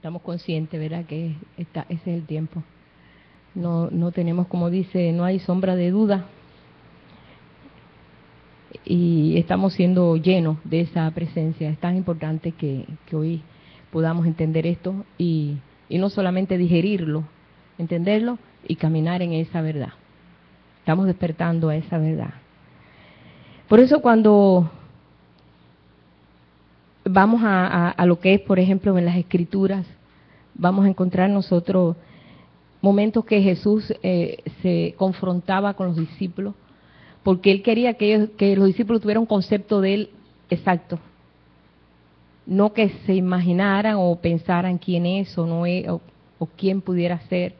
Estamos conscientes, ¿verdad?, que ese es el tiempo. No tenemos, como dice, no hay sombra de duda. Y estamos siendo llenos de esa presencia. Es tan importante que hoy podamos entender esto y no solamente digerirlo, entenderlo y caminar en esa verdad. Estamos despertando a esa verdad. Por eso cuando vamos a lo que es, por ejemplo, en las Escrituras, vamos a encontrar nosotros momentos que Jesús se confrontaba con los discípulos, porque Él quería que los discípulos tuvieran un concepto de Él exacto. No que se imaginaran o pensaran quién es o no es, o quién pudiera ser.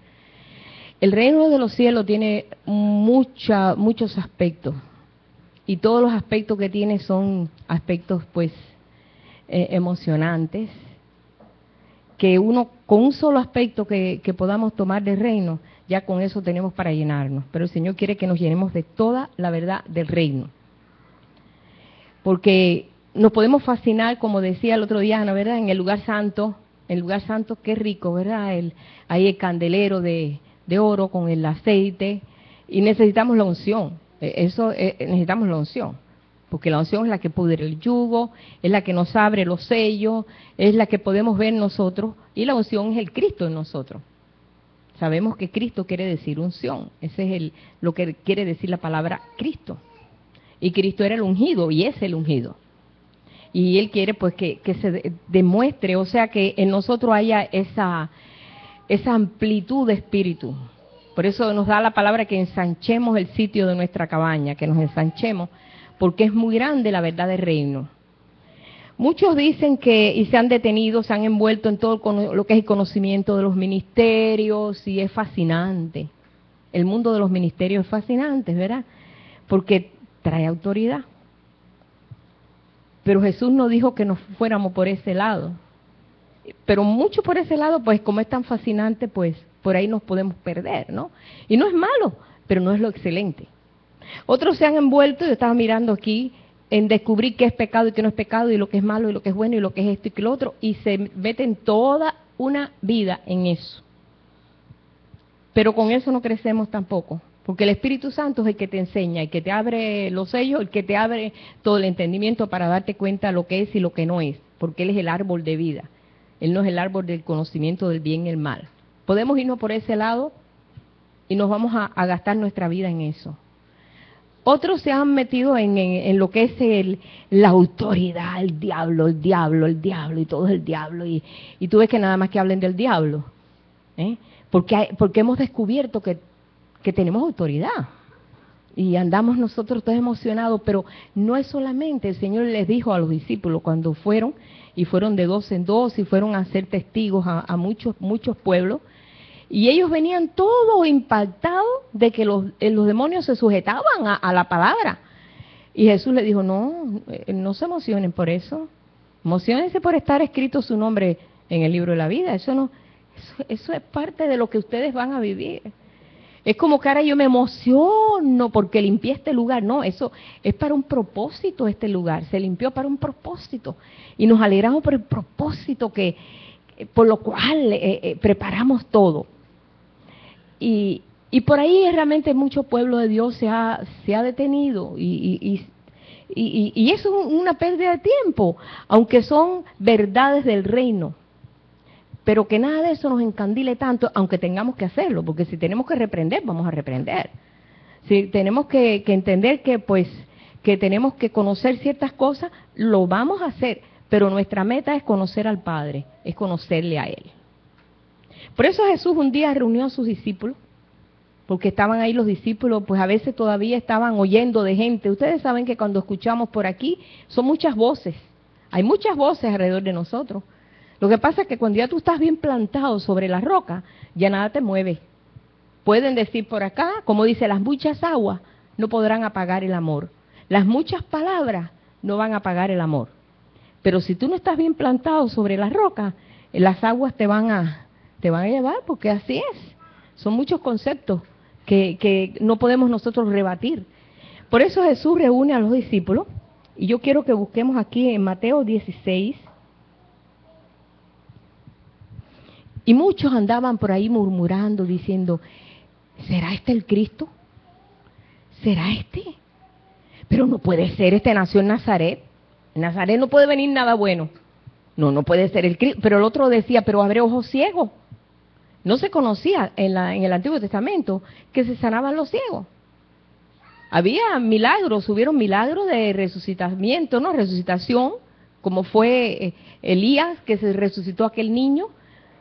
El reino de los cielos tiene muchos aspectos, y todos los aspectos que tiene son aspectos pues emocionantes, que uno con un solo aspecto que podamos tomar del reino, ya con eso tenemos para llenarnos. Pero el Señor quiere que nos llenemos de toda la verdad del reino. Porque nos podemos fascinar, como decía el otro día, ¿no?, ¿verdad?, en el lugar santo, qué rico, ¿verdad? Ahí el candelero de oro con el aceite, y necesitamos la unción. Necesitamos la unción. Porque la unción es la que pudre el yugo, es la que nos abre los sellos, es la que podemos ver nosotros, y la unción es el Cristo en nosotros. Sabemos que Cristo quiere decir unción, ese es lo que quiere decir la palabra Cristo. Y Cristo era el ungido, y es el ungido. Y Él quiere pues que se demuestre, o sea, que en nosotros haya esa amplitud de espíritu. Por eso nos da la palabra que ensanchemos el sitio de nuestra cabaña, que nos ensanchemos, porque es muy grande la verdad del reino. Muchos dicen que, y se han detenido, se han envuelto en todo lo que es el conocimiento de los ministerios, y es fascinante. El mundo de los ministerios es fascinante, ¿verdad? Porque trae autoridad. Pero Jesús no dijo que nos fuéramos por ese lado. Pero mucho por ese lado, pues como es tan fascinante, pues por ahí nos podemos perder, ¿no? Y no es malo, pero no es lo excelente. Otros se han envuelto, yo estaba mirando aquí, en descubrir qué es pecado y qué no es pecado, y lo que es malo y lo que es bueno y lo que es esto y que lo otro, y se meten toda una vida en eso. Pero con eso no crecemos tampoco, porque el Espíritu Santo es el que te enseña, el que te abre los sellos, el que te abre todo el entendimiento para darte cuenta de lo que es y lo que no es, porque Él es el árbol de vida. Él no es el árbol del conocimiento del bien y el mal. Podemos irnos por ese lado y nos vamos a gastar nuestra vida en eso. Otros se han metido en lo que es la autoridad, el diablo, y todo es el diablo. Y tú ves que nada más que hablen del diablo. Porque hemos descubierto que tenemos autoridad. Y andamos nosotros todos emocionados, pero no es solamente. El Señor les dijo a los discípulos cuando fueron, y fueron de 2 en 2, y fueron a ser testigos a muchos pueblos, y ellos venían todos impactados de que los demonios se sujetaban a la palabra. Y Jesús les dijo, no se emocionen por eso. Emociónense por estar escrito su nombre en el libro de la vida. Eso es parte de lo que ustedes van a vivir. Es como que ahora yo me emociono porque limpié este lugar. No, eso es para un propósito este lugar. Se limpió para un propósito. Y nos alegramos por el propósito por lo cual preparamos todo. Y por ahí realmente mucho pueblo de Dios se ha detenido y eso es una pérdida de tiempo, aunque son verdades del reino. Pero que nada de eso nos encandile tanto, aunque tengamos que hacerlo, porque si tenemos que reprender, vamos a reprender. Si tenemos que entender que tenemos que conocer ciertas cosas, lo vamos a hacer, pero nuestra meta es conocer al Padre, es conocerle a Él. Por eso Jesús un día reunió a sus discípulos, porque estaban ahí los discípulos, pues a veces todavía estaban oyendo de gente. Ustedes saben que cuando escuchamos por aquí, son muchas voces, hay muchas voces alrededor de nosotros. Lo que pasa es que cuando ya tú estás bien plantado sobre la roca, ya nada te mueve. Pueden decir por acá, como dice, las muchas aguas no podrán apagar el amor. Las muchas palabras no van a apagar el amor. Pero si tú no estás bien plantado sobre la roca, las aguas te van a llevar, porque así es. Son muchos conceptos que no podemos nosotros rebatir. Por eso Jesús reúne a los discípulos, y yo quiero que busquemos aquí en Mateo 16. Y muchos andaban por ahí murmurando, diciendo, ¿será este el Cristo? ¿Será este? Pero no puede ser, este nació en Nazaret. En Nazaret no puede venir nada bueno. No, no puede ser el Cristo. Pero el otro decía, pero abre ojos ciegos. No se conocía en el Antiguo Testamento que se sanaban los ciegos. Había milagros, hubieron milagros de resucitamiento, ¿no? Resucitación, como fue Elías, que se resucitó aquel niño,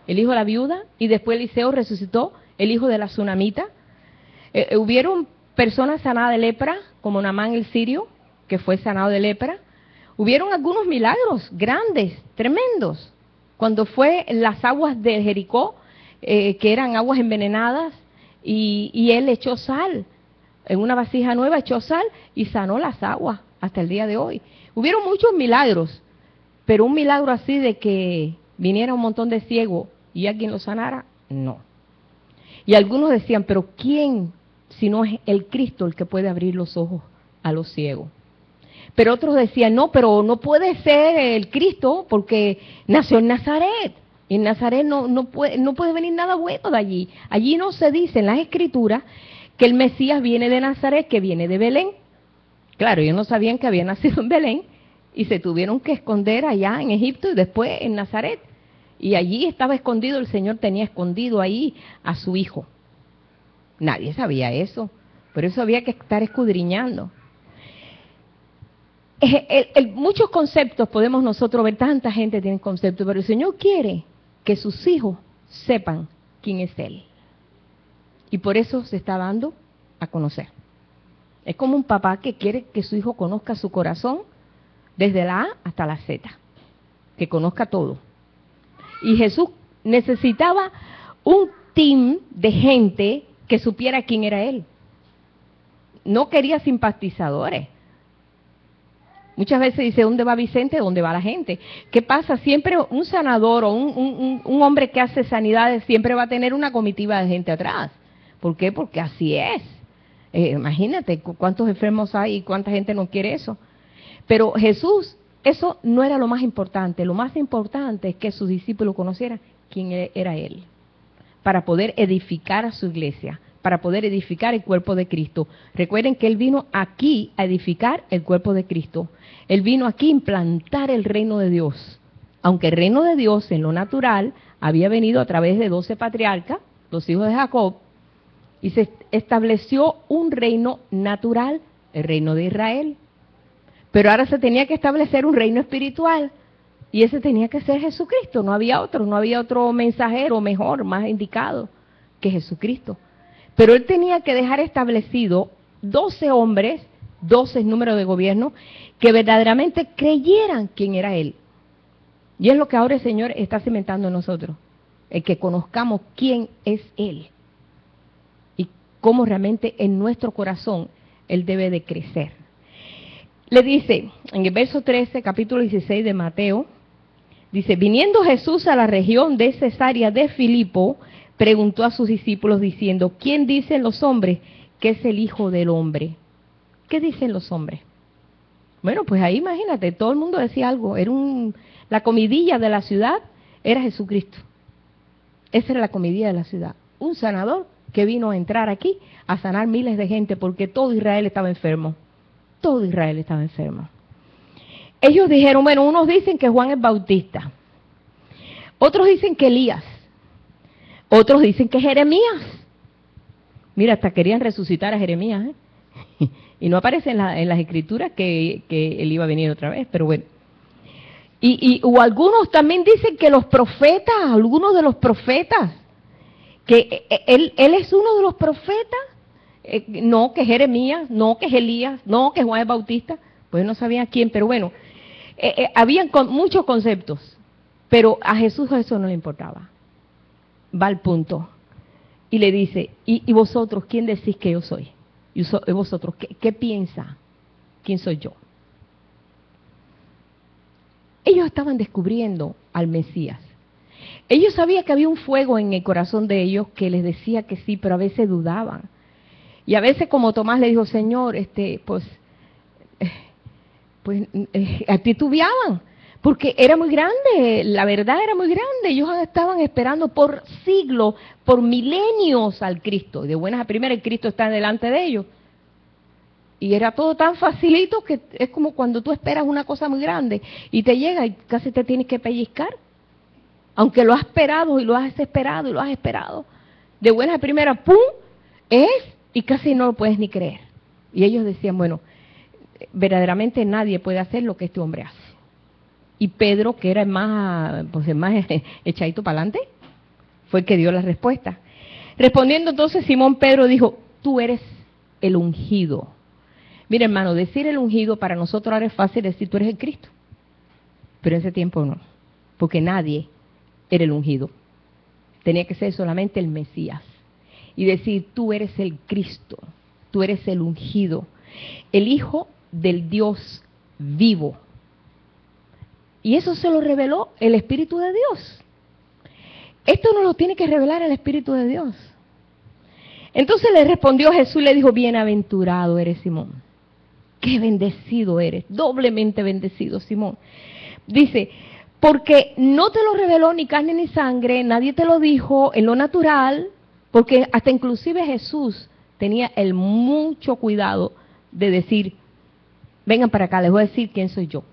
el hijo de la viuda, y después Eliseo resucitó el hijo de la tsunamita. Hubieron personas sanadas de lepra, como Naamán el sirio, que fue sanado de lepra. Hubieron algunos milagros grandes, tremendos, cuando fue las aguas de Jericó, que eran aguas envenenadas, y él echó sal, en una vasija nueva echó sal y sanó las aguas hasta el día de hoy. Hubieron muchos milagros, pero un milagro así de que viniera un montón de ciegos y alguien lo sanara, no. Y algunos decían, pero ¿quién si no es el Cristo el que puede abrir los ojos a los ciegos? Pero otros decían, no, pero no puede ser el Cristo porque nació en Nazaret. Y en Nazaret no puede venir nada bueno de allí. Allí no se dice en las Escrituras que el Mesías viene de Nazaret, que viene de Belén. Claro, ellos no sabían que había nacido en Belén y se tuvieron que esconder allá en Egipto y después en Nazaret. Y allí estaba escondido, el Señor tenía escondido ahí a su hijo. Nadie sabía eso, por eso había que estar escudriñando. Muchos conceptos podemos nosotros ver, tanta gente tiene conceptos, pero el Señor quiere que sus hijos sepan quién es Él. Y por eso se está dando a conocer. Es como un papá que quiere que su hijo conozca su corazón desde la A hasta la Z, que conozca todo. Y Jesús necesitaba un team de gente que supiera quién era Él. No quería simpatizadores. Muchas veces dice, ¿dónde va Vicente? ¿Dónde va la gente? ¿Qué pasa? Siempre un sanador o un hombre que hace sanidades siempre va a tener una comitiva de gente atrás. ¿Por qué? Porque así es. Imagínate cuántos enfermos hay y cuánta gente no quiere eso. Pero Jesús, eso no era lo más importante. Lo más importante es que sus discípulos conocieran quién era Él, para poder edificar a su iglesia, para poder edificar el cuerpo de Cristo. Recuerden que Él vino aquí a edificar el cuerpo de Cristo. Él vino aquí a implantar el reino de Dios. Aunque el reino de Dios en lo natural había venido a través de 12 patriarcas, los hijos de Jacob, y se estableció un reino natural, el reino de Israel. Pero ahora se tenía que establecer un reino espiritual, y ese tenía que ser Jesucristo. No había otro mensajero mejor, más indicado que Jesucristo. Pero Él tenía que dejar establecido 12 hombres, 12 números de gobierno, que verdaderamente creyeran quién era Él. Y es lo que ahora el Señor está cimentando en nosotros, el que conozcamos quién es Él y cómo realmente en nuestro corazón Él debe de crecer. Le dice, en el verso 13, capítulo 16 de Mateo, dice, viniendo Jesús a la región de Cesarea de Filipo, preguntó a sus discípulos diciendo, ¿quién dicen los hombres que es el Hijo del Hombre? ¿Qué dicen los hombres? Bueno, pues ahí imagínate, todo el mundo decía algo, era la comidilla de la ciudad era Jesucristo. Esa era la comidilla de la ciudad, un sanador que vino a entrar aquí a sanar miles de gente porque todo Israel estaba enfermo. Todo Israel estaba enfermo. Ellos dijeron, bueno, unos dicen que Juan es Bautista, otros dicen que Elías, otros dicen que Jeremías. Mira, hasta querían resucitar a Jeremías, ¿eh? Y no aparece en las escrituras que él iba a venir otra vez, pero bueno. O algunos también dicen que los profetas, algunos de los profetas, que él es uno de los profetas. No, que Jeremías, no, que Elías, no, que Juan el Bautista, pues no sabían quién, pero bueno, habían muchos conceptos, pero a Jesús eso no le importaba. Va al punto y le dice, ¿y vosotros quién decís que yo soy? ¿Y vosotros qué piensa? ¿Quién soy yo? Ellos estaban descubriendo al Mesías. Ellos sabían que había un fuego en el corazón de ellos que les decía que sí, pero a veces dudaban. Y a veces como Tomás le dijo, Señor, pues titubeaban, Porque era muy grande, la verdad era muy grande. Ellos estaban esperando por siglos, por milenios al Cristo. De buenas a primeras el Cristo está delante de ellos. Y era todo tan facilito que es como cuando tú esperas una cosa muy grande y te llega y casi te tienes que pellizcar. Aunque lo has esperado y lo has esperado y lo has esperado. De buenas a primeras, ¡pum!, es y casi no lo puedes ni creer. Y ellos decían, bueno, verdaderamente nadie puede hacer lo que este hombre hace. Y Pedro, que era el más echadito para adelante, fue el que dio la respuesta. Respondiendo entonces Simón Pedro dijo, tú eres el ungido. Mira, hermano, decir el ungido para nosotros ahora es fácil decir tú eres el Cristo. Pero en ese tiempo no, porque nadie era el ungido. Tenía que ser solamente el Mesías. Y decir tú eres el Cristo, tú eres el ungido, el Hijo del Dios vivo. Y eso se lo reveló el Espíritu de Dios. Esto no lo tiene que revelar el Espíritu de Dios. Entonces le respondió Jesús y le dijo, bienaventurado eres Simón. Qué bendecido eres, doblemente bendecido Simón. Dice, porque no te lo reveló ni carne ni sangre, nadie te lo dijo en lo natural, porque hasta inclusive Jesús tenía el mucho cuidado de decir, vengan para acá, les voy a decir quién soy yo.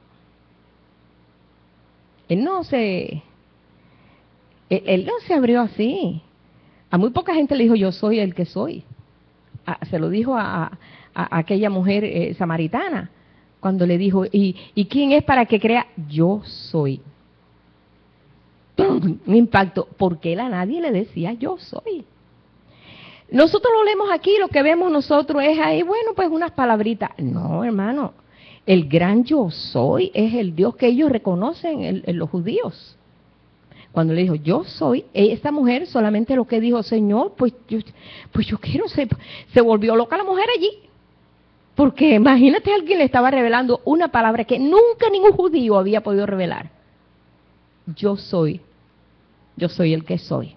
Él no se abrió así. A muy poca gente le dijo, yo soy el que soy. Se lo dijo a aquella mujer samaritana, cuando le dijo, ¿y quién es para que crea? Yo soy. Un impacto, porque él a nadie le decía, yo soy. Nosotros lo leemos aquí, lo que vemos nosotros es ahí, bueno, pues unas palabritas. No, hermano. El gran yo soy es el Dios que ellos reconocen en los judíos. Cuando le dijo, yo soy, esta mujer solamente lo que dijo, Señor, pues yo quiero ser, se volvió loca la mujer allí. Porque imagínate, alguien le estaba revelando una palabra que nunca ningún judío había podido revelar. Yo soy el que soy.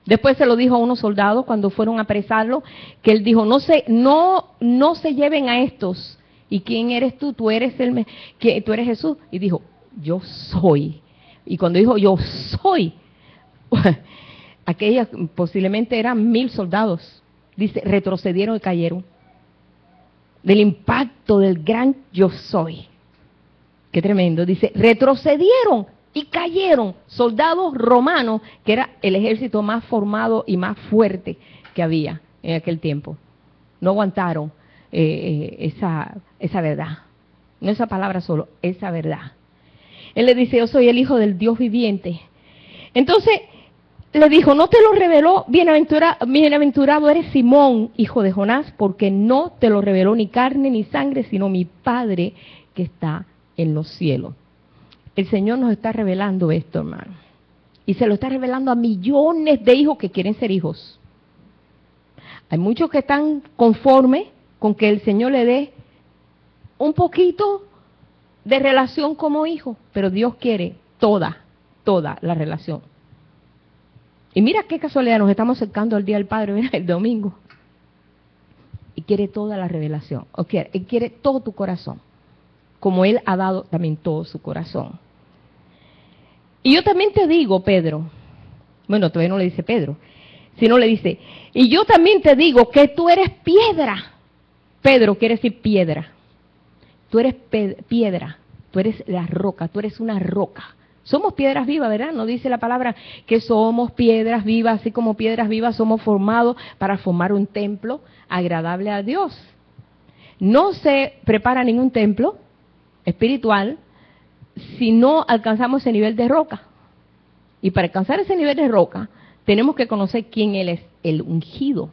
Después se lo dijo a unos soldados cuando fueron a apresarlo, que él dijo, no se lleven a estos. ¿Y quién eres tú? Tú eres Jesús. Y dijo, yo soy. Y cuando dijo, yo soy, aquellas posiblemente eran 1000 soldados. Dice, retrocedieron y cayeron. Del impacto del gran yo soy. Qué tremendo. Dice, retrocedieron y cayeron soldados romanos, que era el ejército más formado y más fuerte que había en aquel tiempo. No aguantaron esa verdad, no esa palabra solo, esa verdad. Él le dice, yo soy el Hijo del Dios viviente. Entonces le dijo, no te lo reveló, bienaventurado eres Simón, hijo de Jonás, porque no te lo reveló ni carne ni sangre, sino mi Padre que está en los cielos. El Señor nos está revelando esto, hermano, y se lo está revelando a millones de hijos que quieren ser hijos. Hay muchos que están conformes con que el Señor le dé un poquito de relación como hijo, pero Dios quiere toda la relación. Y mira qué casualidad, nos estamos acercando al Día del Padre, mira, el domingo. Y quiere toda la revelación, Él quiere todo tu corazón, como Él ha dado también todo su corazón. Y yo también te digo, Pedro, bueno, todavía no le dice Pedro, sino le dice, y yo también te digo que tú eres piedra. Pedro quiere decir piedra. Tú eres piedra, tú eres la roca, tú eres una roca. Somos piedras vivas, ¿verdad? No dice la palabra que somos piedras vivas, así como piedras vivas somos formados para formar un templo agradable a Dios. No se prepara ningún templo espiritual si no alcanzamos ese nivel de roca. Y para alcanzar ese nivel de roca, tenemos que conocer quién Él es, el ungido.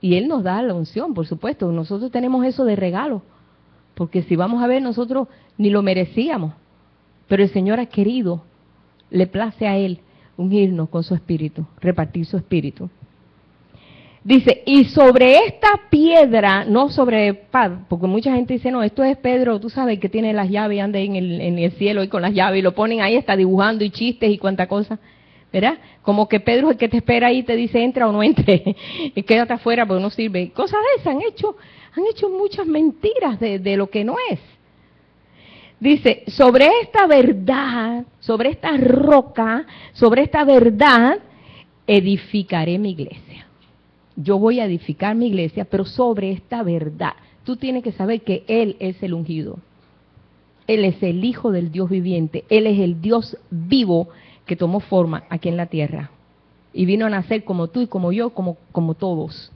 Y Él nos da la unción, por supuesto. Nosotros tenemos eso de regalo. Porque si vamos a ver, nosotros ni lo merecíamos. Pero el Señor ha querido, le place a Él ungirnos con su espíritu, repartir su espíritu. Dice, y sobre esta piedra, no sobre, porque mucha gente dice, no, esto es Pedro, tú sabes, que tiene las llaves y anda en el cielo y con las llaves y lo ponen ahí, está dibujando y chistes y cuánta cosa. ¿Verdad? Como que Pedro es el que te espera ahí y te dice entra o no entre, y quédate afuera porque no sirve. Cosas de esas han hecho muchas mentiras de lo que no es. Dice, sobre esta verdad, sobre esta roca, sobre esta verdad, edificaré mi iglesia. Yo voy a edificar mi iglesia, pero sobre esta verdad. Tú tienes que saber que Él es el ungido. Él es el Hijo del Dios viviente. Él es el Dios vivo que tomó forma aquí en la tierra. Y vino a nacer como tú y como yo, como todos.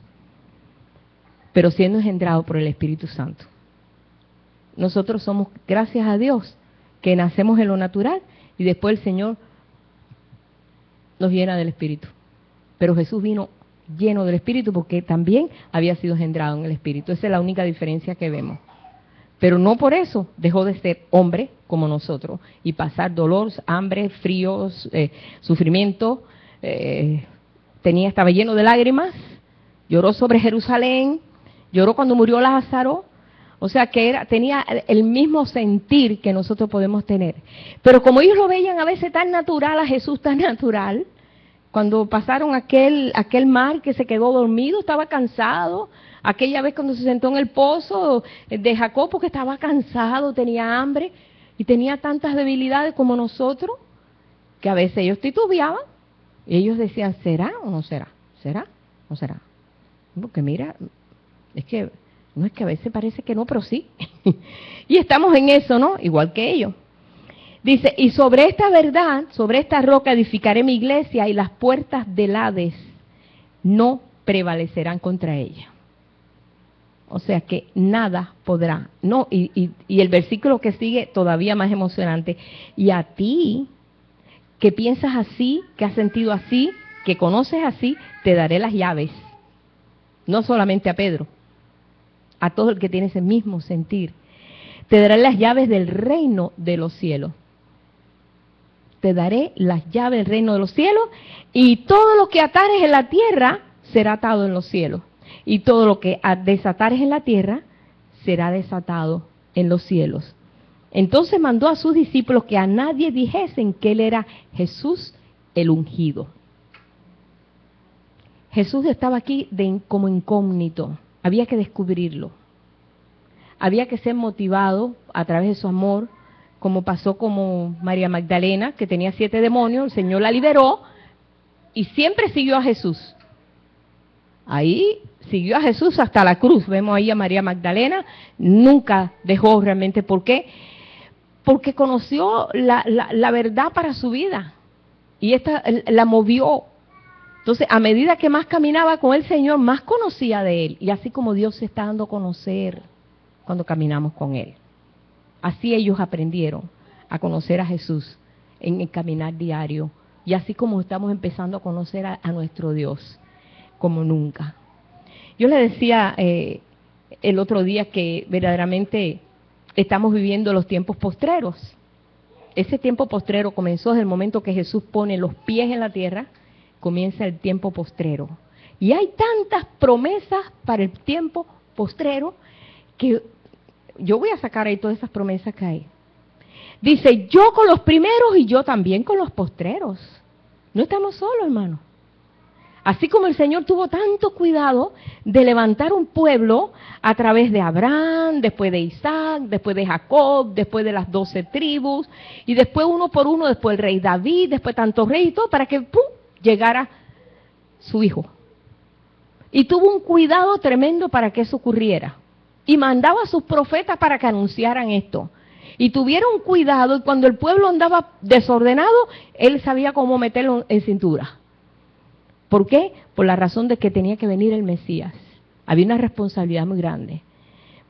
Pero siendo engendrado por el Espíritu Santo. Nosotros somos, gracias a Dios, que nacemos en lo natural y después el Señor nos llena del Espíritu. Pero Jesús vino lleno del Espíritu porque también había sido engendrado en el Espíritu. Esa es la única diferencia que vemos. Pero no por eso dejó de ser hombre como nosotros y pasar dolor, hambre, fríos, sufrimiento. Estaba lleno de lágrimas, lloró sobre Jerusalén, lloró cuando murió Lázaro. O sea que tenía el mismo sentir que nosotros podemos tener. Pero como ellos lo veían a veces tan natural, a Jesús tan natural, cuando pasaron aquel mar que se quedó dormido, estaba cansado. Aquella vez cuando se sentó en el pozo de Jacob, porque estaba cansado, tenía hambre y tenía tantas debilidades como nosotros, que a veces ellos titubeaban. Y ellos decían, ¿será o no será? ¿Será o no será? Porque mira, es que no es que a veces parece que no, pero sí. Y estamos en eso, ¿no? Igual que ellos. Dice, y sobre esta verdad, sobre esta roca edificaré mi iglesia y las puertas del Hades no prevalecerán contra ella. O sea que nada podrá. No, y el versículo que sigue todavía más emocionante. Y a ti, que piensas así, que has sentido así, que conoces así, te daré las llaves. No solamente a Pedro, a todo el que tiene ese mismo sentir. Te daré las llaves del reino de los cielos. Te daré las llaves del reino de los cielos, y todo lo que atares en la tierra será atado en los cielos. Y todo lo que desatares en la tierra será desatado en los cielos. Entonces mandó a sus discípulos que a nadie dijesen que él era Jesús el ungido. Jesús estaba aquí como incógnito, había que descubrirlo. Había que ser motivado a través de su amor, como pasó como María Magdalena, que tenía 7 demonios, el Señor la liberó y siempre siguió a Jesús. Ahí siguió a Jesús hasta la cruz. Vemos ahí a María Magdalena, nunca dejó realmente. ¿Por qué? Porque conoció la verdad para su vida y esta la movió. Entonces, a medida que más caminaba con el Señor, más conocía de Él. Y así como Dios se está dando a conocer cuando caminamos con Él. Así ellos aprendieron a conocer a Jesús en el caminar diario. Y así como estamos empezando a conocer a nuestro Dios como nunca. Yo le decía el otro día que verdaderamente estamos viviendo los tiempos postreros. Ese tiempo postrero comenzó desde el momento que Jesús pone los pies en la tierra, comienza el tiempo postrero. Y hay tantas promesas para el tiempo postrero que yo voy a sacar ahí todas esas promesas que hay. Dice, yo con los primeros y yo también con los postreros. No estamos solos, hermano. Así como el Señor tuvo tanto cuidado de levantar un pueblo a través de Abraham, después de Isaac, después de Jacob, después de las 12 tribus, y después uno por uno, después el rey David, después tantos reyes y todo, para que ¡pum!, llegara su hijo. Y tuvo un cuidado tremendo para que eso ocurriera. Y mandaba a sus profetas para que anunciaran esto. Y tuvieron cuidado, y cuando el pueblo andaba desordenado, él sabía cómo meterlo en cintura. ¿Por qué? Por la razón de que tenía que venir el Mesías. Había una responsabilidad muy grande.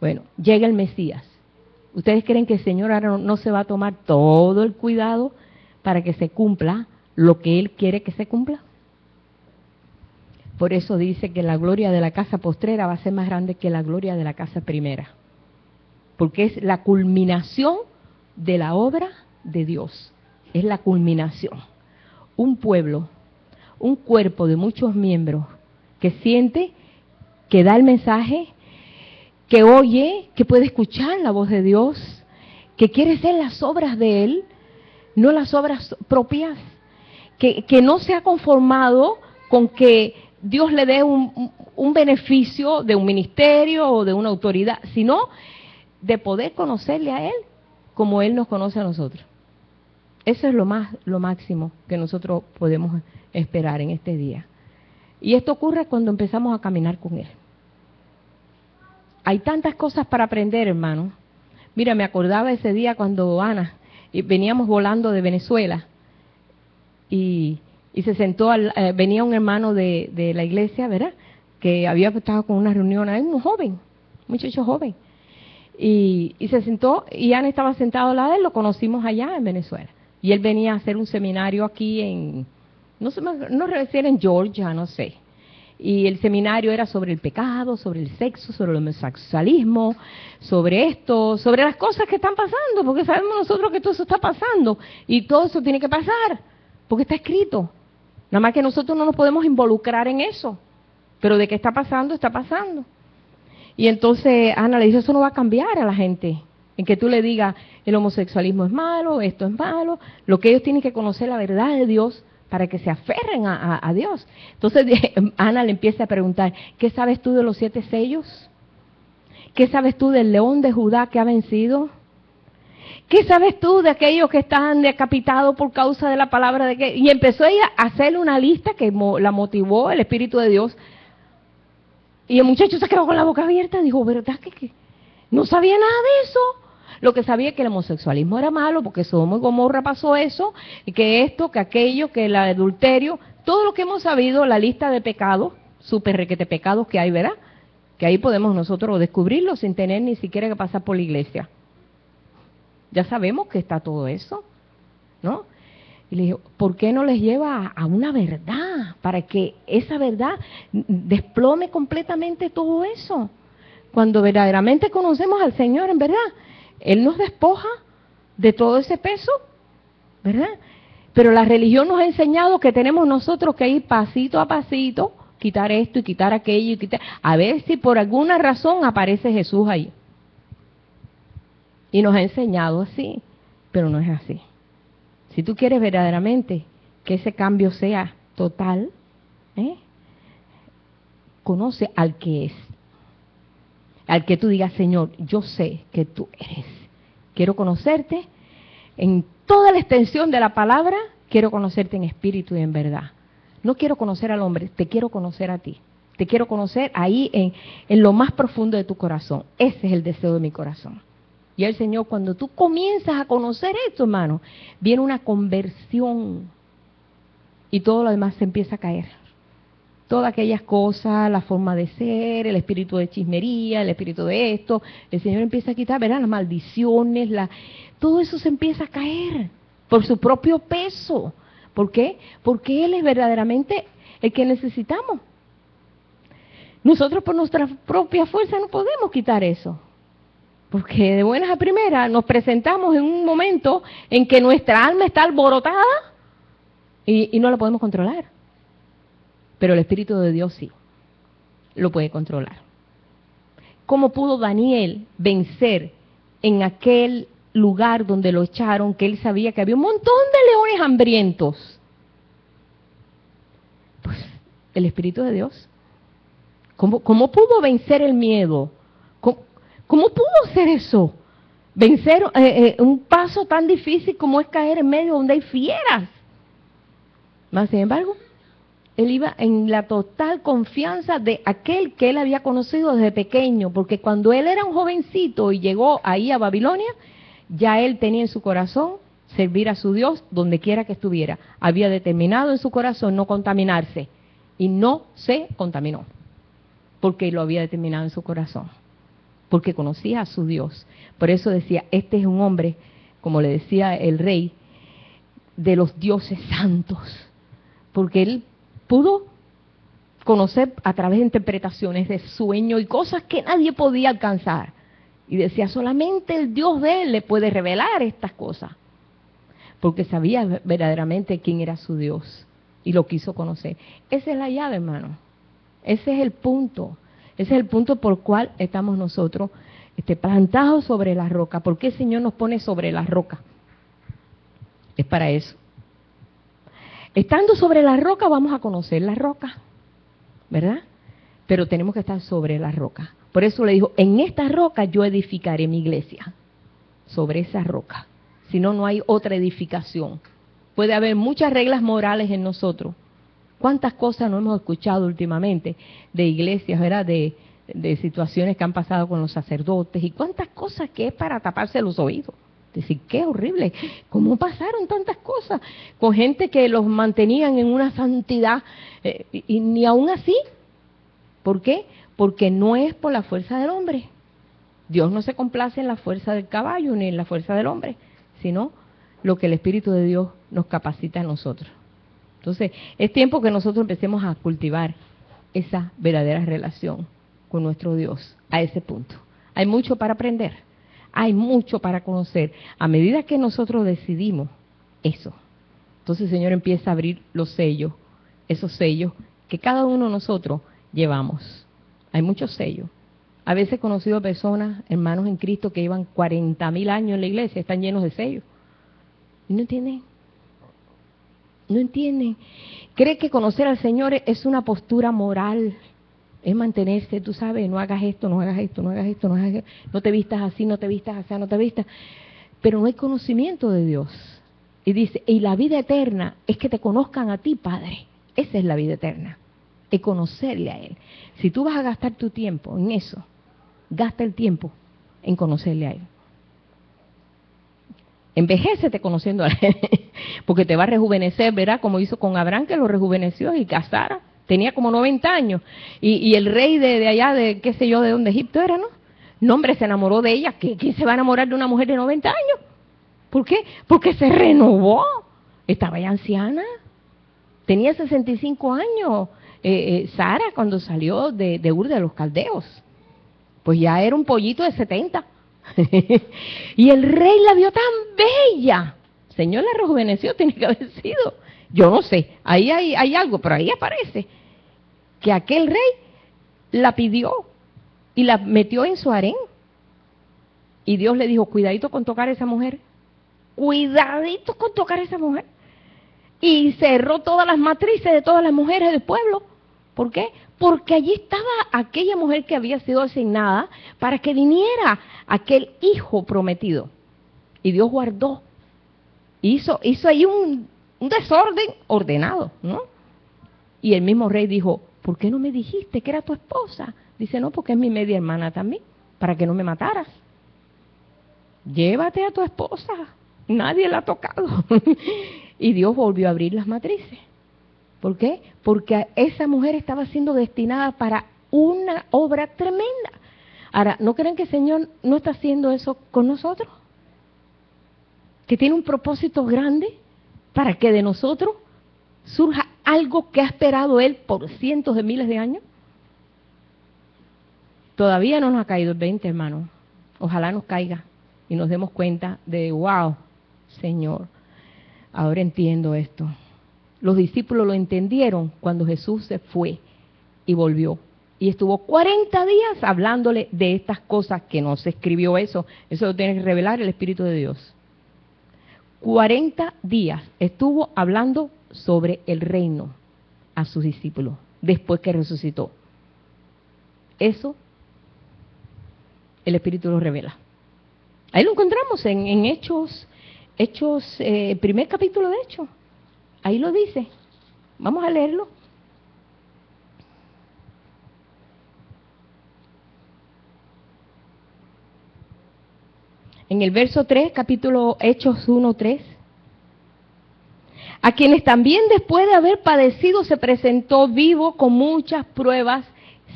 Bueno, llega el Mesías. ¿Ustedes creen que el Señor ahora no se va a tomar todo el cuidado para que se cumpla lo que Él quiere que se cumpla? Por eso dice que la gloria de la casa postrera va a ser más grande que la gloria de la casa primera. Porque es la culminación de la obra de Dios. Es la culminación. Un pueblo, un cuerpo de muchos miembros que siente, que da el mensaje, que oye, que puede escuchar la voz de Dios, que quiere hacer las obras de Él, no las obras propias, que no se ha conformado con que Dios le dé un beneficio de un ministerio o de una autoridad, sino de poder conocerle a Él como Él nos conoce a nosotros. Eso es lo máximo que nosotros podemos esperar en este día. Y esto ocurre cuando empezamos a caminar con Él. Hay tantas cosas para aprender, hermano. Mira, me acordaba ese día cuando Ana, veníamos volando de Venezuela y se sentó, venía un hermano de la iglesia, ¿verdad? Que había estado con una reunión, hay un joven, muchacho joven. Y se sentó y Ana estaba sentado al lado de él, lo conocimos allá en Venezuela. Y él venía a hacer un seminario aquí en, no sé si era en Georgia, no sé. Y el seminario era sobre el pecado, sobre el sexo, sobre el homosexualismo, sobre esto, sobre las cosas que están pasando, porque sabemos nosotros que todo eso está pasando y todo eso tiene que pasar, porque está escrito. Nada más que nosotros no nos podemos involucrar en eso, pero de qué está pasando, está pasando. Y entonces Ana le dice, eso no va a cambiar a la gente, en que tú le digas, el homosexualismo es malo, esto es malo, lo que ellos tienen que conocer la verdad de Dios para que se aferren a Dios. Entonces Ana le empieza a preguntar, ¿qué sabes tú de los 7 sellos? ¿Qué sabes tú del león de Judá que ha vencido? ¿Qué sabes tú de aquellos que están decapitados por causa de la palabra de que? Y empezó ella a hacerle una lista que la motivó el Espíritu de Dios. Y el muchacho se quedó con la boca abierta y dijo, ¿verdad que no sabía nada de eso? Lo que sabía es que el homosexualismo era malo, porque Sodoma y Gomorra pasó eso, y que esto, que aquello, que el adulterio, todo lo que hemos sabido, la lista de pecados, súper requete pecados que hay, ¿verdad? Que ahí podemos nosotros descubrirlo sin tener ni siquiera que pasar por la iglesia. Ya sabemos que está todo eso, ¿no? Y le dijo, ¿por qué no les lleva a una verdad? Para que esa verdad desplome completamente todo eso. Cuando verdaderamente conocemos al Señor, en verdad, Él nos despoja de todo ese peso, ¿verdad? Pero la religión nos ha enseñado que tenemos nosotros que ir pasito a pasito, quitar esto y quitar aquello, y quitar, a ver si por alguna razón aparece Jesús ahí. Y nos ha enseñado así, pero no es así. Si tú quieres verdaderamente que ese cambio sea total, conoce al que es. Al que tú digas, Señor, yo sé que tú eres. Quiero conocerte en toda la extensión de la palabra, quiero conocerte en espíritu y en verdad. No quiero conocer al hombre, te quiero conocer a ti. Te quiero conocer ahí en lo más profundo de tu corazón. Ese es el deseo de mi corazón. Y el Señor, cuando tú comienzas a conocer esto, hermano, viene una conversión y todo lo demás se empieza a caer. Todas aquellas cosas, la forma de ser, el espíritu de chismería, el espíritu de esto, el Señor empieza a quitar, verán, las maldiciones, todo eso se empieza a caer por su propio peso. ¿Por qué? Porque Él es verdaderamente el que necesitamos. Nosotros por nuestra propia fuerza no podemos quitar eso. Porque de buenas a primeras nos presentamos en un momento en que nuestra alma está alborotada y no la podemos controlar. Pero el Espíritu de Dios sí, lo puede controlar. ¿Cómo pudo Daniel vencer en aquel lugar donde lo echaron, que él sabía que había un montón de leones hambrientos? Pues el Espíritu de Dios. ¿Cómo pudo vencer el miedo? ¿Cómo pudo hacer eso? Vencer un paso tan difícil como es caer en medio donde hay fieras. Más sin embargo, él iba en la total confianza de aquel que él había conocido desde pequeño, porque cuando él era un jovencito y llegó ahí a Babilonia, ya él tenía en su corazón servir a su Dios donde quiera que estuviera. Había determinado en su corazón no contaminarse y no se contaminó, porque lo había determinado en su corazón, porque conocía a su Dios. Por eso decía, este es un hombre, como le decía el rey, de los dioses santos, porque él pudo conocer a través de interpretaciones de sueños y cosas que nadie podía alcanzar. Y decía, solamente el Dios de él le puede revelar estas cosas, porque sabía verdaderamente quién era su Dios y lo quiso conocer. Esa es la llave, hermano. Ese es el punto. Ese es el punto por el cual estamos nosotros plantados sobre la roca. ¿Por qué el Señor nos pone sobre la roca? Es para eso. Estando sobre la roca vamos a conocer la roca, ¿verdad? Pero tenemos que estar sobre la roca. Por eso le dijo, en esta roca yo edificaré mi iglesia. sobre esa roca. Si no, no hay otra edificación. Puede haber muchas reglas morales en nosotros. ¿Cuántas cosas no hemos escuchado últimamente de iglesias, ¿verdad? De situaciones que han pasado con los sacerdotes y cuántas cosas que es para taparse los oídos. Decir, qué horrible, ¿cómo pasaron tantas cosas? Con gente que los mantenían en una santidad y ni aún así. ¿Por qué? Porque no es por la fuerza del hombre. Dios no se complace en la fuerza del caballo ni en la fuerza del hombre, sino lo que el Espíritu de Dios nos capacita a nosotros. Entonces, es tiempo que nosotros empecemos a cultivar esa verdadera relación con nuestro Dios a ese punto. Hay mucho para aprender, hay mucho para conocer. A medida que nosotros decidimos eso, entonces el Señor empieza a abrir los sellos, esos sellos que cada uno de nosotros llevamos. Hay muchos sellos. A veces he conocido personas, hermanos en Cristo, que llevan 40,000 años en la iglesia, están llenos de sellos. Y no entienden. No entienden. Cree que conocer al Señor es una postura moral. Es mantenerse, tú sabes, no hagas esto, no hagas esto, no hagas esto, no hagas esto. No te vistas así, no te vistas así, no te vistas. Pero no hay conocimiento de Dios. Y dice, y la vida eterna es que te conozcan a ti, Padre. Esa es la vida eterna. Es conocerle a Él. Si tú vas a gastar tu tiempo en eso, gasta el tiempo en conocerle a Él. Envejécete conociendo a Él, porque te va a rejuvenecer, ¿verdad? Como hizo con Abraham, que lo rejuveneció, y Sara tenía como 90 años. Y el rey de allá, de qué sé yo, de donde Egipto era, ¿no? No, hombre, se enamoró de ella. ¿Quién se va a enamorar de una mujer de 90 años? ¿Por qué? Porque se renovó. Estaba ya anciana. Tenía 65 años. Sara, cuando salió de Ur de los Caldeos, pues ya era un pollito de 70. Y el rey la vio tan bella. El Señor la rejuveneció, tiene que haber sido. Yo no sé, ahí hay algo, pero ahí aparece que aquel rey la pidió y la metió en su harén. Y Dios le dijo, cuidadito con tocar a esa mujer. Cuidadito con tocar a esa mujer. Y cerró todas las matrices de todas las mujeres del pueblo. ¿Por qué? Porque allí estaba aquella mujer que había sido asignada para que viniera aquel hijo prometido. Y Dios guardó. Hizo ahí un desorden ordenado, ¿no? Y el mismo rey dijo, ¿por qué no me dijiste que era tu esposa? Dice, no, porque es mi media hermana también, para que no me mataras. Llévate a tu esposa. Nadie la ha tocado. Y Dios volvió a abrir las matrices. ¿Por qué? Porque esa mujer estaba siendo destinada para una obra tremenda. Ahora, ¿no creen que el Señor no está haciendo eso con nosotros? Que tiene un propósito grande para que de nosotros surja algo que ha esperado Él por cientos de miles de años. Todavía no nos ha caído el 20, hermano. Ojalá nos caiga y nos demos cuenta de, wow, Señor, ahora entiendo esto. Los discípulos lo entendieron cuando Jesús se fue y volvió. Y estuvo 40 días hablándole de estas cosas, que no se escribió eso lo tiene que revelar el Espíritu de Dios. 40 días estuvo hablando sobre el reino a sus discípulos, después que resucitó. Eso el Espíritu lo revela. Ahí lo encontramos en Hechos, primer capítulo de Hechos. Ahí lo dice. Vamos a leerlo. En el verso 3, capítulo Hechos 1:3. A quienes también después de haber padecido se presentó vivo con muchas pruebas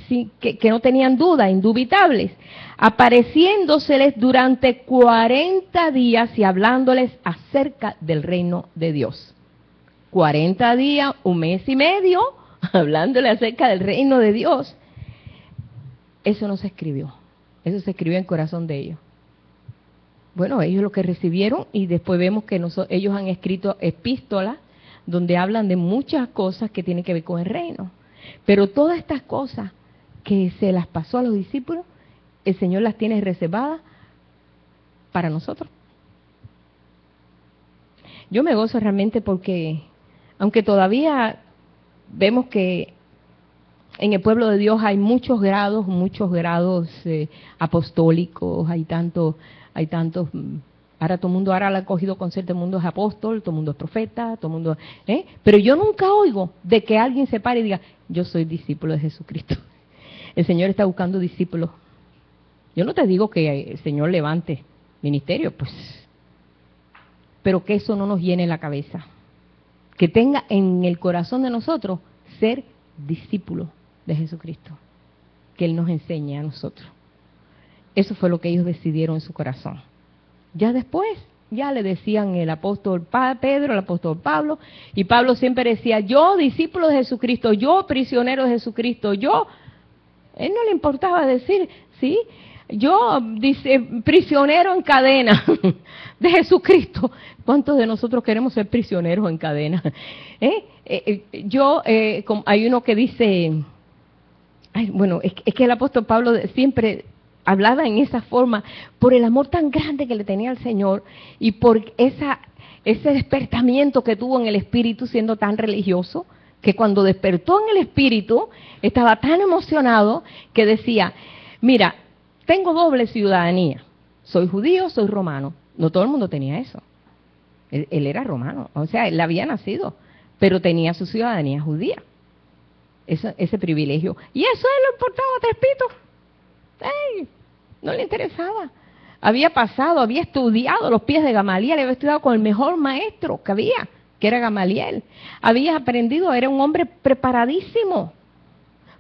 que no tenían duda, indubitables, apareciéndoseles durante 40 días y hablándoles acerca del reino de Dios. 40 días, un mes y medio, hablándole acerca del reino de Dios. Eso no se escribió, eso se escribió en el corazón de ellos. Bueno, ellos lo que recibieron, y después vemos que ellos han escrito epístolas donde hablan de muchas cosas que tienen que ver con el reino. Pero todas estas cosas que se las pasó a los discípulos, el Señor las tiene reservadas para nosotros. Yo me gozo realmente porque, aunque todavía vemos que en el pueblo de Dios hay muchos grados apostólicos, hay tantos, ahora todo el mundo ahora lo ha cogido concepto, todo el mundo es apóstol, todo el mundo es profeta, todo el mundo, pero yo nunca oigo de que alguien se pare y diga, yo soy discípulo de Jesucristo. El Señor está buscando discípulos. Yo no te digo que el Señor levante ministerio, pues, pero que eso no nos llene la cabeza. Que tenga en el corazón de nosotros ser discípulos de Jesucristo, que Él nos enseñe a nosotros. Eso fue lo que ellos decidieron en su corazón. Ya después, ya le decían el apóstol Pedro, el apóstol Pablo, y Pablo siempre decía, yo discípulo de Jesucristo, yo prisionero de Jesucristo, yo, él no le importaba decir, sí, yo, dice, prisionero en cadena de Jesucristo. ¿Cuántos de nosotros queremos ser prisioneros en cadena? Hay uno que dice, es que el apóstol Pablo siempre hablaba en esa forma, por el amor tan grande que le tenía al Señor y por ese despertamiento que tuvo en el espíritu siendo tan religioso, que cuando despertó en el espíritu estaba tan emocionado que decía, mira, tengo doble ciudadanía, soy judío, soy romano. No todo el mundo tenía eso. Él era romano, o sea, él había nacido, pero tenía su ciudadanía judía, ese privilegio. Y eso a él le importaba tres pitos. No le interesaba. Había estudiado a los pies de Gamaliel, había estudiado con el mejor maestro que había, que era Gamaliel. Había aprendido, era un hombre preparadísimo,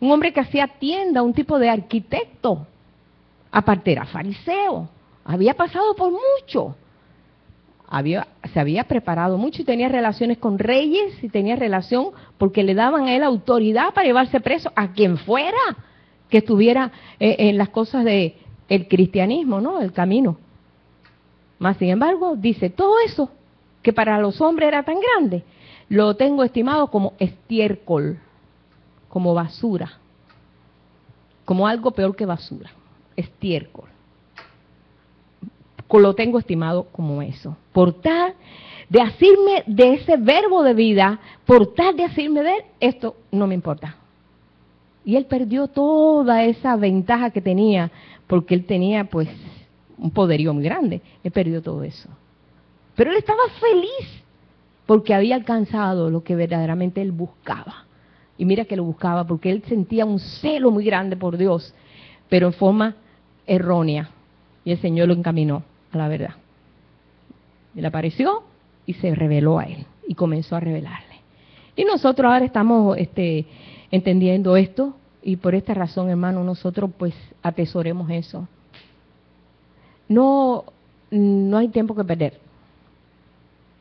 un hombre que hacía tienda, un tipo de arquitecto. Aparte era fariseo, había pasado por mucho, se había preparado mucho y tenía relaciones con reyes y tenía relación porque le daban a él autoridad para llevarse preso a quien fuera que estuviera en las cosas de el cristianismo, ¿no? El camino. Mas sin embargo, dice, todo eso que para los hombres era tan grande, lo tengo estimado como estiércol, como basura, como algo peor que basura. Estiércol. Lo tengo estimado como eso. Por tal de asirme de ese verbo de vida, por tal de asirme de él, esto no me importa. Y él perdió toda esa ventaja que tenía, porque él tenía pues un poderío muy grande. Él perdió todo eso. Pero él estaba feliz, porque había alcanzado lo que verdaderamente él buscaba. Y mira que lo buscaba, porque él sentía un celo muy grande por Dios, pero en forma errónea, y el Señor lo encaminó a la verdad. Él apareció y se reveló a él y comenzó a revelarle. Y nosotros ahora estamos entendiendo esto y por esta razón, hermano, nosotros pues atesoremos eso. No hay tiempo que perder.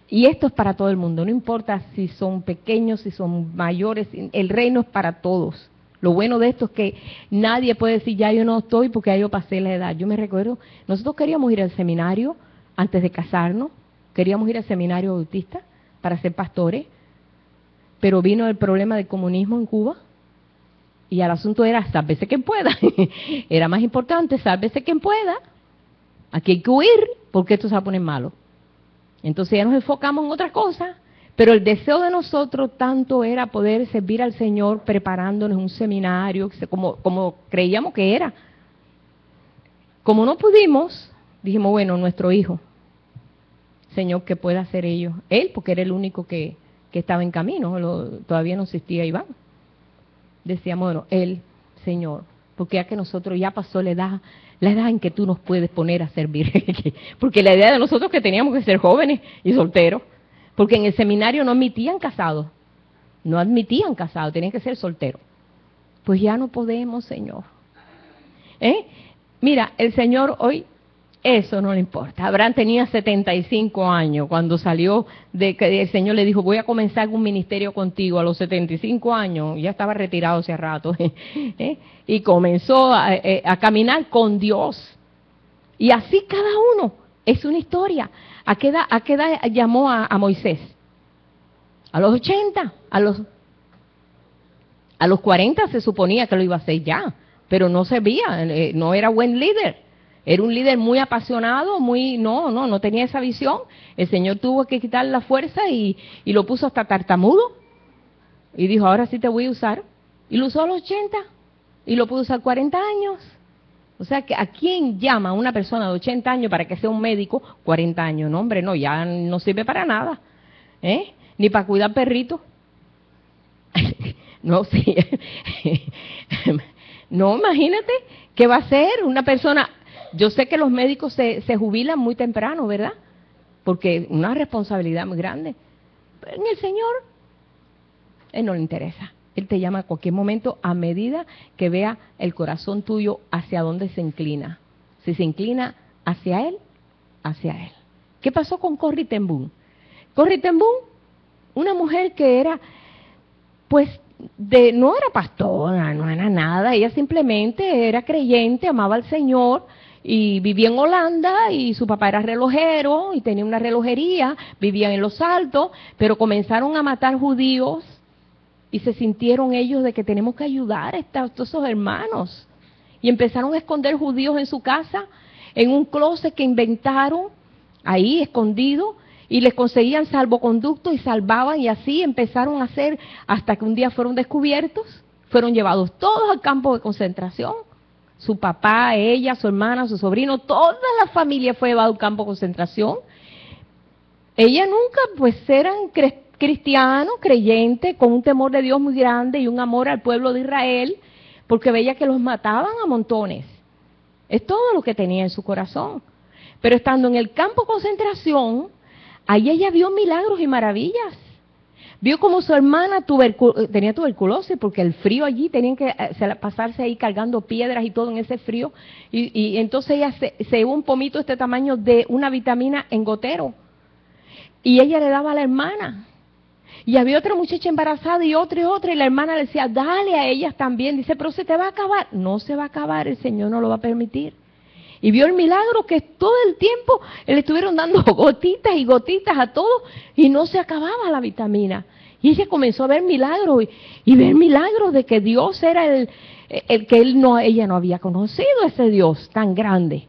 Y esto es para todo el mundo, no importa si son pequeños, si son mayores, el reino es para todos. Lo bueno de esto es que nadie puede decir, ya yo no estoy porque ya yo pasé la edad. Yo me recuerdo, nosotros queríamos ir al seminario antes de casarnos, queríamos ir al seminario bautista para ser pastores, pero vino el problema del comunismo en Cuba y el asunto era, sálvese quien pueda. Era más importante, sálvese quien pueda. Aquí hay que huir porque esto se va a poner malo. Entonces ya nos enfocamos en otras cosas. Pero el deseo de nosotros tanto era poder servir al Señor preparándonos en un seminario, como creíamos que era. Como no pudimos, dijimos, bueno, nuestro hijo, Señor, que pueda hacer ellos. Él, porque era el único que estaba en camino, todavía no existía Iván. Decíamos, bueno, él, Señor, porque ya que nosotros ya pasó la edad en que tú nos puedes poner a servir. Porque la idea de nosotros que teníamos que ser jóvenes y solteros. Porque en el seminario no admitían casados, tenían que ser solteros. Pues ya no podemos, Señor. Mira, el Señor hoy, eso no le importa. Abraham tenía 75 años cuando salió, que el Señor le dijo, voy a comenzar un ministerio contigo a los 75 años, ya estaba retirado hace rato, y comenzó a caminar con Dios. Y así cada uno, es una historia. ¿A qué edad llamó a Moisés? A los 80, a los 40 se suponía que lo iba a hacer ya, pero no se veía, no era buen líder. Era un líder muy apasionado, no tenía esa visión. El Señor tuvo que quitar la fuerza y lo puso hasta tartamudo. Y dijo, ahora sí te voy a usar. Y lo usó a los 80 y lo pudo usar 40 años. O sea, que ¿a quién llama a una persona de 80 años para que sea un médico 40 años? No, hombre, no, ya no sirve para nada, ¿eh? Ni para cuidar perritos. No, sí. No, imagínate, ¿qué va a hacer una persona? Yo sé que los médicos se jubilan muy temprano, ¿verdad? Porque una responsabilidad muy grande. Pero en el Señor, Él no le interesa. Él te llama a cualquier momento a medida que vea el corazón tuyo hacia dónde se inclina. Si se inclina hacia Él, hacia Él. ¿Qué pasó con Corrie ten Boom? Corrie ten Boom, una mujer que era, pues, no era pastora, no era nada, ella simplemente era creyente, amaba al Señor y vivía en Holanda y su papá era relojero y tenía una relojería, vivían en Los Altos, pero comenzaron a matar judíos y se sintieron ellos de que tenemos que ayudar a todos esos hermanos y empezaron a esconder judíos en su casa, en un closet que inventaron, ahí escondido, y les conseguían salvoconducto y salvaban, y así empezaron a hacer hasta que un día fueron descubiertos, fueron llevados todos al campo de concentración. Su papá, ella, su hermana, su sobrino, toda la familia fue llevada al campo de concentración. Ella nunca, pues, eran cristianos, creyentes, con un temor de Dios muy grande y un amor al pueblo de Israel, porque veía que los mataban a montones. Es todo lo que tenía en su corazón. Pero estando en el campo de concentración, ahí ella vio milagros y maravillas. Vio como su hermana tenía tuberculosis, porque el frío allí, tenían que pasarse ahí cargando piedras y todo en ese frío. Y entonces ella se llevó un pomito de este tamaño de una vitamina en gotero. Y ella le daba a la hermana. Y había otra muchacha embarazada y otra, y la hermana le decía, dale a ellas también. Dice, pero se te va a acabar. No se va a acabar, el Señor no lo va a permitir. Y vio el milagro que todo el tiempo le estuvieron dando gotitas y gotitas a todos y no se acababa la vitamina. Y ella comenzó a ver milagros y ver milagros de que Dios era el que ella no había conocido, ese Dios tan grande.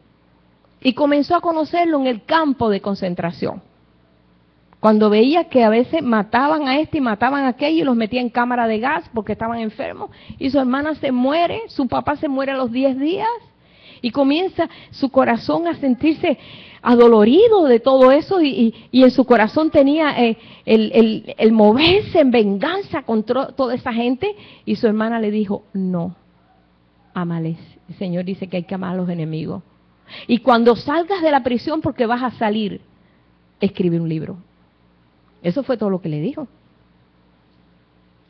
Y comenzó a conocerlo en el campo de concentración. Cuando veía que a veces mataban a este y mataban a aquello y los metían en cámara de gas porque estaban enfermos, y su hermana se muere, su papá se muere a los 10 días, y comienza su corazón a sentirse adolorido de todo eso, y en su corazón tenía el moverse en venganza contra toda esa gente, y su hermana le dijo, no, ámales. El Señor dice que hay que amar a los enemigos. Y cuando salgas de la prisión, porque vas a salir, escribe un libro. Eso fue todo lo que le dijo.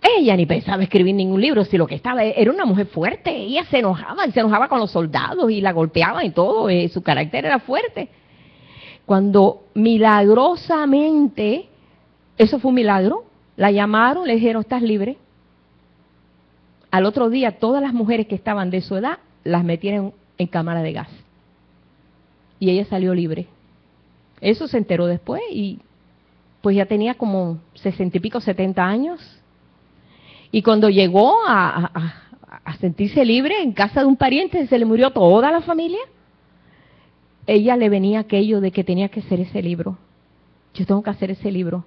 Ella ni pensaba escribir ningún libro, si lo que estaba era una mujer fuerte. Ella se enojaba con los soldados y la golpeaban y todo, su carácter era fuerte. Cuando milagrosamente, eso fue un milagro, la llamaron, le dijeron, estás libre. Al otro día, todas las mujeres que estaban de su edad, las metieron en cámara de gas. Y ella salió libre. Eso se enteró después y pues ya tenía como 60 y pico, 70 años. Y cuando llegó a sentirse libre en casa de un pariente, se le murió toda la familia, ella le venía aquello de que tenía que hacer ese libro. Yo tengo que hacer ese libro,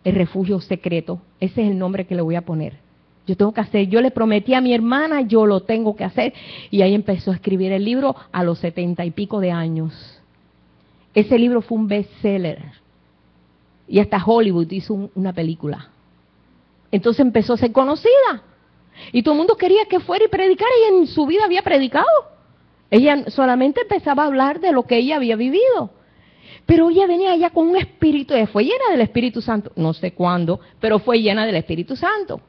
El Refugio Secreto. Ese es el nombre que le voy a poner. Yo tengo que hacer, yo le prometí a mi hermana, yo lo tengo que hacer. Y ahí empezó a escribir el libro a los 70 y pico de años. Ese libro fue un bestseller. Y hasta Hollywood hizo una película. Entonces empezó a ser conocida. Y todo el mundo quería que fuera y predicara, y en su vida había predicado. Ella solamente empezaba a hablar de lo que ella había vivido. Pero ella venía allá con un espíritu, ella fue llena del Espíritu Santo, no sé cuándo, pero fue llena del Espíritu Santo.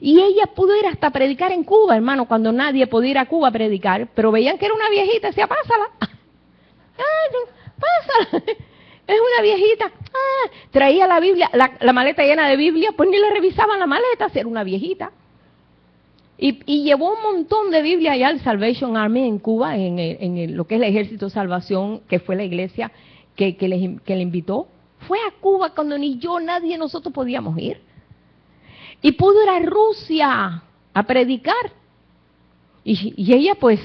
Y ella pudo ir hasta predicar en Cuba, hermano, cuando nadie podía ir a Cuba a predicar, pero veían que era una viejita, decía, pásala. Pásala. Es una viejita. Traía la Biblia, la maleta llena de Biblia, pues ni le revisaban la maleta, era una viejita. Y llevó un montón de Biblia allá al Salvation Army en Cuba, en lo que es el Ejército de Salvación, que fue la iglesia que le invitó. Fue a Cuba cuando ni yo, nadie de nosotros podíamos ir. Y pudo ir a Rusia a predicar. Y ella, pues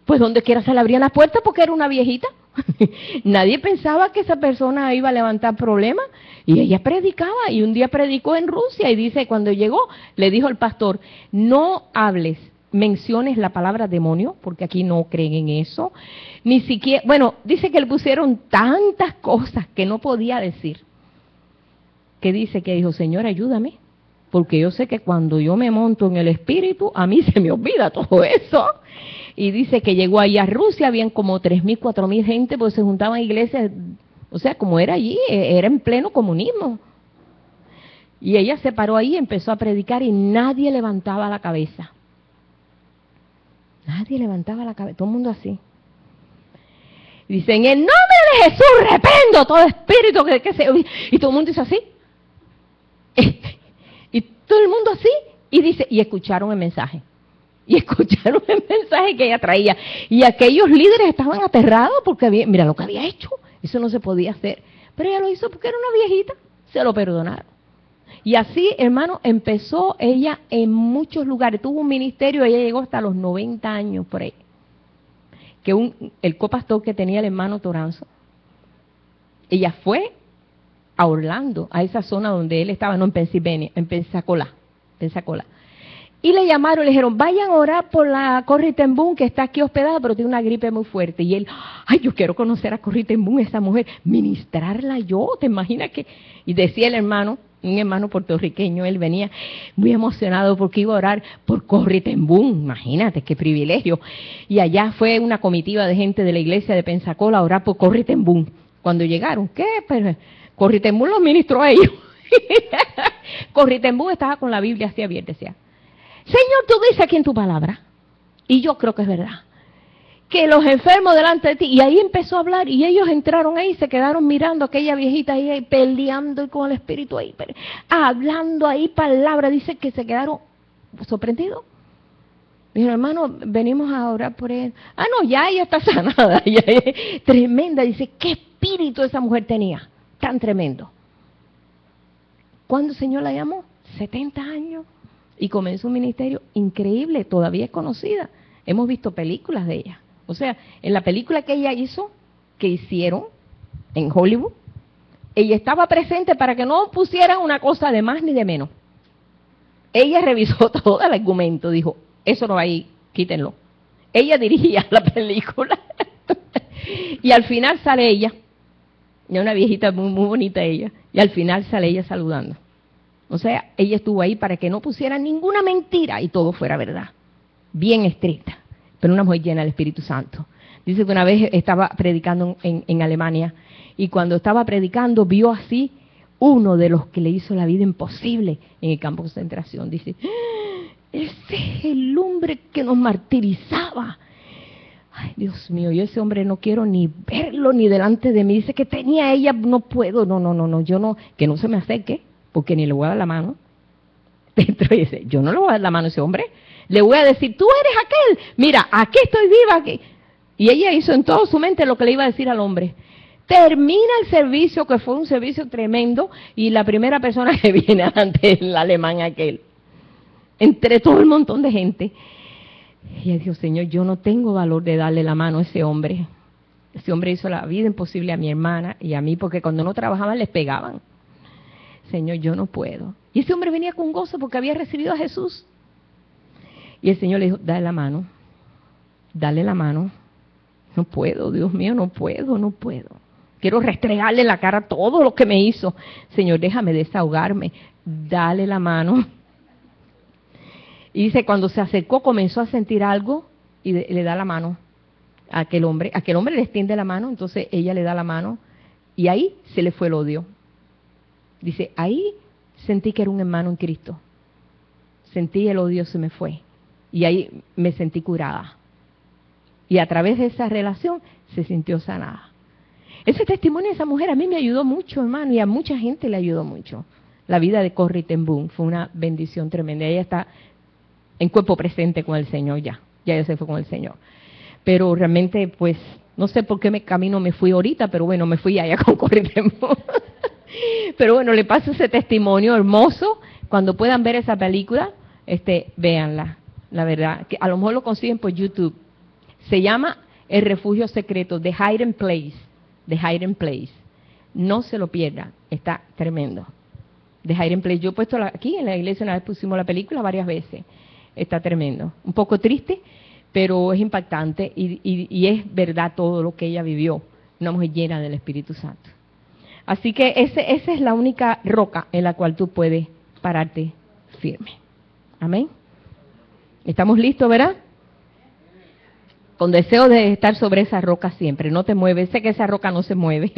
donde quiera se le abrían las puertas porque era una viejita. Nadie pensaba que esa persona iba a levantar problemas, y ella predicaba, y un día predicó en Rusia, y dice, cuando llegó, le dijo al pastor, no hables, menciones la palabra demonio, porque aquí no creen en eso, ni siquiera, bueno, dice que le pusieron tantas cosas que no podía decir, que dice que dijo, Señor, ayúdame, porque yo sé que cuando yo me monto en el espíritu, a mí se me olvida todo eso. Y dice que llegó ahí a Rusia, habían como 3.000, 4.000 gente, pues se juntaban iglesias, o sea, como era allí, era en pleno comunismo. Y ella se paró ahí, empezó a predicar y nadie levantaba la cabeza. Nadie levantaba la cabeza, todo el mundo así. Y dice, en el nombre de Jesús reprendo todo espíritu que se... Y todo el mundo dice así. Y todo el mundo así. Y dice, y escucharon el mensaje. Y escucharon el mensaje que ella traía. Y aquellos líderes estaban aterrados porque mira lo que había hecho. Eso no se podía hacer. Pero ella lo hizo porque era una viejita. Se lo perdonaron. Y así, hermano, empezó ella en muchos lugares. Tuvo un ministerio, ella llegó hasta los 90 años por ahí. Que el copastor que tenía el hermano Toranzo, ella fue a Orlando, a esa zona donde él estaba, no en Pensilvania, en Pensacola. Y le llamaron, le dijeron, vayan a orar por la Corrie ten Boom, que está aquí hospedada, pero tiene una gripe muy fuerte. Y él, ay, yo quiero conocer a Corrie ten Boom, esa mujer, ministrarla yo, ¿te imaginas que? Y decía el hermano, un hermano puertorriqueño, él venía muy emocionado porque iba a orar por Corrie ten Boom, imagínate qué privilegio. Y allá fue una comitiva de gente de la iglesia de Pensacola a orar por Corrie ten Boom. Cuando llegaron, ¿qué? Pero Corrie ten Boom los ministró a ellos. Corrie ten Boom estaba con la Biblia así abierta, decía, Señor, tú dices aquí en tu palabra, y yo creo que es verdad, que los enfermos delante de ti, y ahí empezó a hablar, y ellos entraron ahí, se quedaron mirando a aquella viejita ahí, peleando con el espíritu ahí, hablando ahí palabras, dice que se quedaron sorprendidos. Dijeron, hermano, venimos a orar por él. Ah, no, ya ella está sanada, ya es tremenda, dice, qué espíritu esa mujer tenía, tan tremendo. ¿Cuándo el Señor la llamó? 70 años. Y comenzó un ministerio increíble, todavía es conocida. Hemos visto películas de ella. O sea, en la película que ella hizo, que hicieron en Hollywood, ella estaba presente para que no pusieran una cosa de más ni de menos. Ella revisó todo el argumento, dijo, eso no va ahí, quítenlo. Ella dirigía la película. Y al final sale ella, ya una viejita muy, muy bonita ella, y al final sale ella saludando. O sea, ella estuvo ahí para que no pusiera ninguna mentira y todo fuera verdad. Bien estricta, pero una mujer llena del Espíritu Santo. Dice que una vez estaba predicando en Alemania y cuando estaba predicando vio así uno de los que le hizo la vida imposible en el campo de concentración. Dice, ese es el hombre que nos martirizaba. Ay, Dios mío, yo ese hombre no quiero ni verlo ni delante de mí. Dice que tenía ella, no puedo, no, yo no, que no se me acerque. Porque ni le voy a dar la mano. Dentro dice, yo no le voy a dar la mano a ese hombre. Le voy a decir, tú eres aquel. Mira, aquí estoy viva. Aquí. Y ella hizo en toda su mente lo que le iba a decir al hombre. Termina el servicio, que fue un servicio tremendo, y la primera persona que viene adelante es el alemán aquel. Entre todo el montón de gente. Y ella dijo, Señor, yo no tengo valor de darle la mano a ese hombre. Ese hombre hizo la vida imposible a mi hermana y a mí, porque cuando no trabajaban les pegaban. Señor, yo no puedo. Y ese hombre venía con gozo porque había recibido a Jesús. Y el Señor le dijo, dale la mano. No puedo, Dios mío, no puedo. Quiero restregarle en la cara todo lo que me hizo. Señor, déjame desahogarme. Dale la mano. Y dice, cuando se acercó, comenzó a sentir algo y le da la mano a aquel hombre. Aquel hombre le extiende la mano, entonces ella le da la mano y ahí se le fue el odio. Dice, ahí sentí que era un hermano en Cristo. Sentí el odio, se me fue. Y ahí me sentí curada. Y a través de esa relación se sintió sanada. Ese testimonio de esa mujer a mí me ayudó mucho, hermano, y a mucha gente le ayudó mucho. La vida de Corrie ten Boom fue una bendición tremenda. Ella está en cuerpo presente con el Señor ya ella se fue con el Señor. Pero realmente, pues, no sé por qué camino me fui ahorita, pero bueno, me fui allá con Corrie ten Boom. Pero bueno, le paso ese testimonio hermoso. Cuando puedan ver esa película, véanla. La verdad, que a lo mejor lo consiguen por YouTube. Se llama el refugio secreto, the hiding place, the hiding place. No se lo pierda, está tremendo. The hiding place, yo he puesto aquí en la iglesia, una vez pusimos la película varias veces, está tremendo. Un poco triste, pero es impactante y es verdad todo lo que ella vivió, una mujer llena del Espíritu Santo. Así que esa es la única roca en la cual tú puedes pararte firme. Amén. ¿Estamos listos, verdad? Con deseo de estar sobre esa roca siempre, no te mueves, sé que esa roca no se mueve.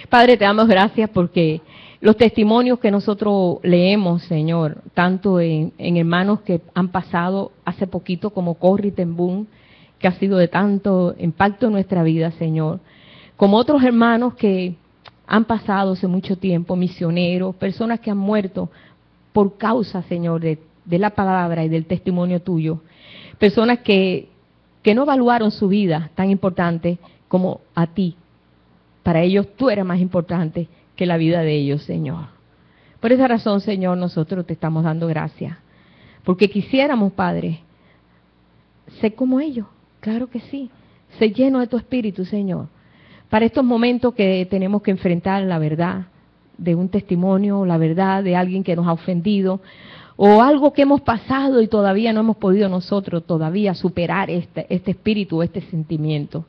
Padre, te damos gracias porque los testimonios que nosotros leemos, Señor, tanto en hermanos que han pasado hace poquito como Corrie ten Boom, que ha sido de tanto impacto en nuestra vida, Señor, como otros hermanos que han pasado hace mucho tiempo, misioneros, personas que han muerto por causa, Señor, de la palabra y del testimonio tuyo, personas que no evaluaron su vida tan importante como a ti. Para ellos tú eres más importante que la vida de ellos, Señor. Por esa razón, Señor, nosotros te estamos dando gracias. Porque quisiéramos, Padre, ser como ellos. Claro que sí. Ser lleno de tu Espíritu, Señor. Para estos momentos que tenemos que enfrentar la verdad de un testimonio, la verdad de alguien que nos ha ofendido, o algo que hemos pasado y todavía no hemos podido nosotros todavía superar este espíritu, este sentimiento.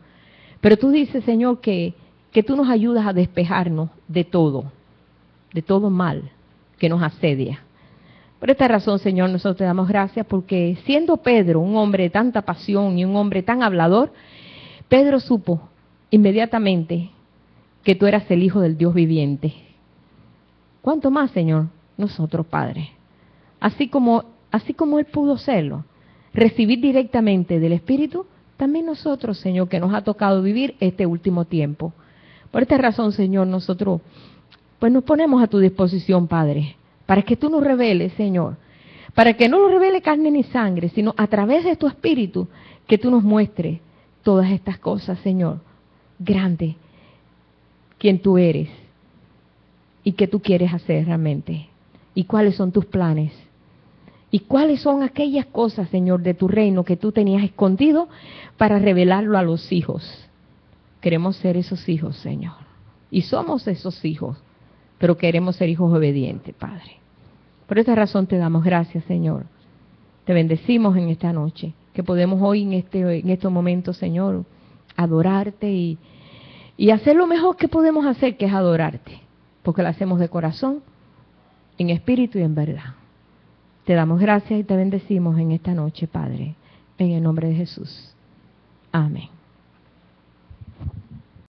Pero tú dices, Señor, que tú nos ayudas a despejarnos de todo mal que nos asedia. Por esta razón, Señor, nosotros te damos gracias porque siendo Pedro un hombre de tanta pasión y un hombre tan hablador, Pedro supo inmediatamente que tú eras el Hijo del Dios viviente. ¿Cuánto más, Señor, nosotros, Padre? Así como Él pudo serlo, recibir directamente del Espíritu, también nosotros, Señor, que nos ha tocado vivir este último tiempo. Por esta razón, Señor, nosotros pues nos ponemos a tu disposición, Padre, para que tú nos reveles, Señor, para que no nos revele carne ni sangre, sino a través de tu Espíritu, que tú nos muestres todas estas cosas, Señor, grande, quien tú eres y qué tú quieres hacer realmente, y cuáles son tus planes. ¿Y cuáles son aquellas cosas, Señor, de tu reino que tú tenías escondido para revelarlo a los hijos? Queremos ser esos hijos, Señor. Y somos esos hijos, pero queremos ser hijos obedientes, Padre. Por esta razón te damos gracias, Señor. Te bendecimos en esta noche, que podemos hoy en estos momentos, Señor, adorarte y hacer lo mejor que podemos hacer, que es adorarte, porque lo hacemos de corazón, en espíritu y en verdad. Te damos gracias y te bendecimos en esta noche, Padre, en el nombre de Jesús. Amén.